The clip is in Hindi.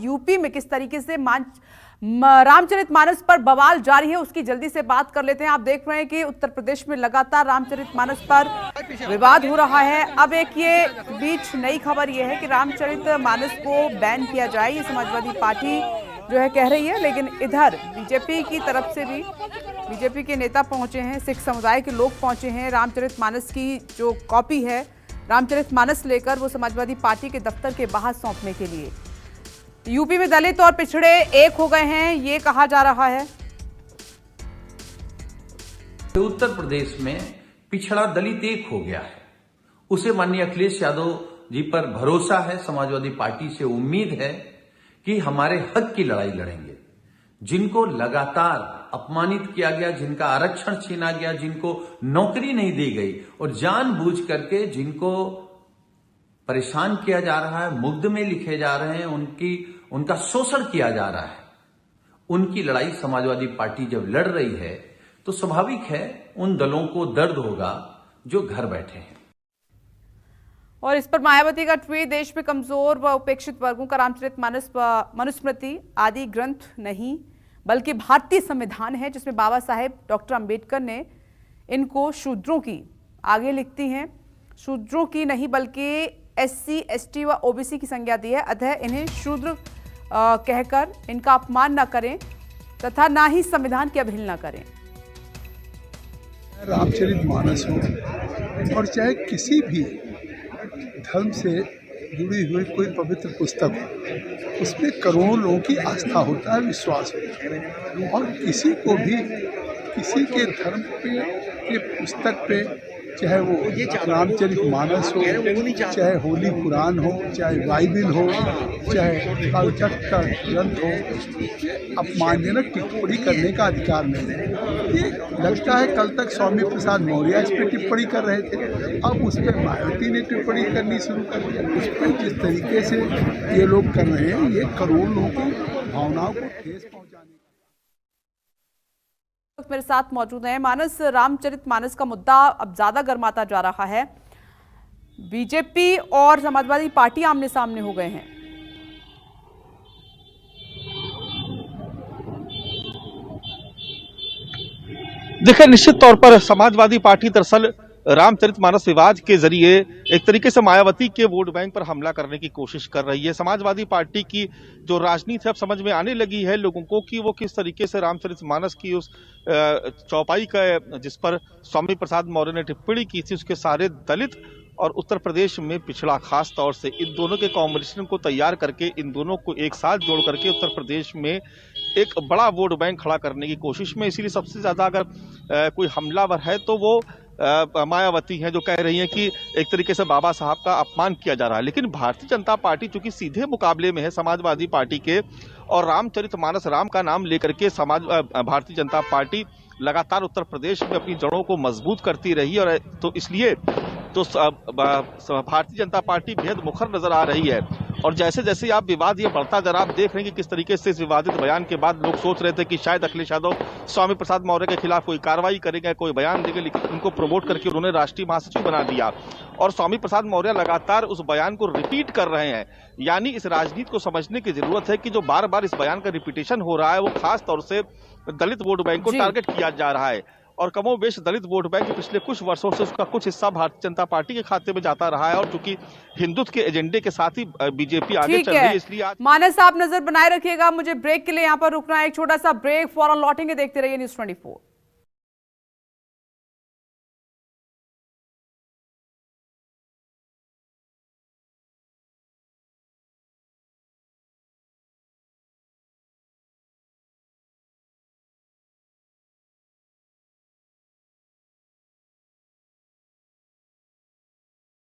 यूपी में किस तरीके से रामचरितमानस पर बवाल जारी है, उसकी जल्दी से बात कर लेते हैं। आप देख रहे हैं कि उत्तर प्रदेश में लगातार रामचरितमानस पर विवाद हो रहा है। अब एक ये बीच नई खबर ये है कि रामचरितमानस को बैन किया जाए, ये समाजवादी पार्टी जो है कह रही है। लेकिन इधर बीजेपी की तरफ से भी बीजेपी के नेता पहुंचे हैं, सिख समुदाय के लोग पहुंचे हैं। रामचरितमानस की जो कॉपी है रामचरितमानस लेकर वो समाजवादी पार्टी के दफ्तर के बाहर सौंपने के लिए। यूपी में दलित और पिछड़े एक हो गए हैं, ये कहा जा रहा है। उत्तर प्रदेश में पिछड़ा दलित एक हो गया है। उसे माननीय अखिलेश यादव जी पर भरोसा है, समाजवादी पार्टी से उम्मीद है कि हमारे हक की लड़ाई लड़ेंगे। जिनको लगातार अपमानित किया गया, जिनका आरक्षण छीना गया, जिनको नौकरी नहीं दी गई और जानबूझ करके जिनको परेशान किया जा रहा है, मुकदमे लिखे जा रहे हैं, उनका शोषण किया जा रहा है, उनकी लड़ाई समाजवादी पार्टी जब लड़ रही है तो स्वाभाविक है उन दलों को दर्द होगा जो घर बैठे हैं। और इस पर मायावती का ट्वीट, देश में कमजोर व उपेक्षित वर्गों का रामचरितमानस मनुस्मृति आदि ग्रंथ नहीं बल्कि भारतीय संविधान है, जिसमें बाबा साहेब डॉक्टर अंबेडकर ने इनको शूद्रों की, आगे लिखती हैं, शूद्रों की नहीं बल्कि SC, ST व OBC की संज्ञा दी है। अतः इन्हें शूद्र कहकर इनका अपमान न करें तथा ना ही संविधान की अवहेलना करें। रामचरितमानस हो और चाहे किसी भी धर्म से जुड़ी हुई कोई पवित्र पुस्तक हो, उसमें करोड़ों लोगों की आस्था होता है, विश्वास होता है। और किसी को भी किसी के धर्म पे के पुस्तक पे, चाहे वो रामचरितमानस हो, चाहे होली कुरान हो, चाहे बाइबिल हो, चाहे कालचक्र का ग्रंथ हो, अपमानजनक टिप्पणी करने का अधिकार नहीं है। ये लगता है कल तक स्वामी प्रसाद मौर्य इस पर टिप्पणी कर रहे थे, अब उस पर मायावती ने टिप्पणी करनी शुरू कर दिया। उस पर जिस तरीके से ये लोग कर रहे हैं, ये करोड़ों लोगों की भावनाओं को ठेस पहुँचाने। मेरे साथ मौजूद हैं रामचरितमानस का मुद्दा अब ज्यादा गर्माता जा रहा है। बीजेपी और समाजवादी पार्टी आमने सामने हो गए हैं। देखिए, निश्चित तौर पर समाजवादी पार्टी दरअसल रामचरितमानस विवाद के जरिए एक तरीके से मायावती के वोट बैंक पर हमला करने की कोशिश कर रही है। समाजवादी पार्टी की जो राजनीति है अब समझ में आने लगी है लोगों को कि वो किस तरीके से रामचरितमानस की उस चौपाई का, जिस पर स्वामी प्रसाद मौर्य ने टिप्पणी की थी, उसके सारे दलित और उत्तर प्रदेश में पिछड़ा, खास तौर से इन दोनों के कॉम्बिनेशन को तैयार करके, इन दोनों को एक साथ जोड़ करके उत्तर प्रदेश में एक बड़ा वोट बैंक खड़ा करने की कोशिश में। इसीलिए सबसे ज्यादा अगर कोई हमलावर है तो वो मायावती हैं, जो कह रही हैं कि एक तरीके से बाबा साहब का अपमान किया जा रहा है। लेकिन भारतीय जनता पार्टी चूंकि सीधे मुकाबले में है समाजवादी पार्टी के, और रामचरितमानस, राम का नाम लेकर के भारतीय जनता पार्टी लगातार उत्तर प्रदेश में अपनी जड़ों को मजबूत करती रही, और तो इसलिए तो भारतीय जनता पार्टी बेहद मुखर नजर आ रही है। और जैसे जैसे आप विवाद ये बढ़ता जा रहा, आप देख रहे हैं कि किस तरीके से इस विवादित बयान के बाद लोग सोच रहे थे कि शायद अखिलेश यादव स्वामी प्रसाद मौर्य के खिलाफ कोई कार्रवाई करेंगे, कोई बयान देंगे, लेकिन उनको प्रमोट करके उन्होंने राष्ट्रीय महासचिव बना दिया। और स्वामी प्रसाद मौर्य लगातार उस बयान को रिपीट कर रहे हैं। यानी इस राजनीति को समझने की जरूरत है कि जो बार बार इस बयान का रिपीटेशन हो रहा है वो खास तौर से दलित वोट बैंक को टारगेट किया जा रहा है। और कमोबेश दलित वोट बैंक पिछले कुछ वर्षों से उसका कुछ हिस्सा भारतीय जनता पार्टी के खाते में जाता रहा है, और चूंकि हिंदुत्व के एजेंडे के साथ ही बीजेपी आगे चल रही है, इसलिए आज मानस आप नजर बनाए रखिएगा। मुझे ब्रेक के लिए यहाँ पर रुकना है, एक छोटा सा ब्रेक, फौरन लौटेंगे। देखते रहिए News 24।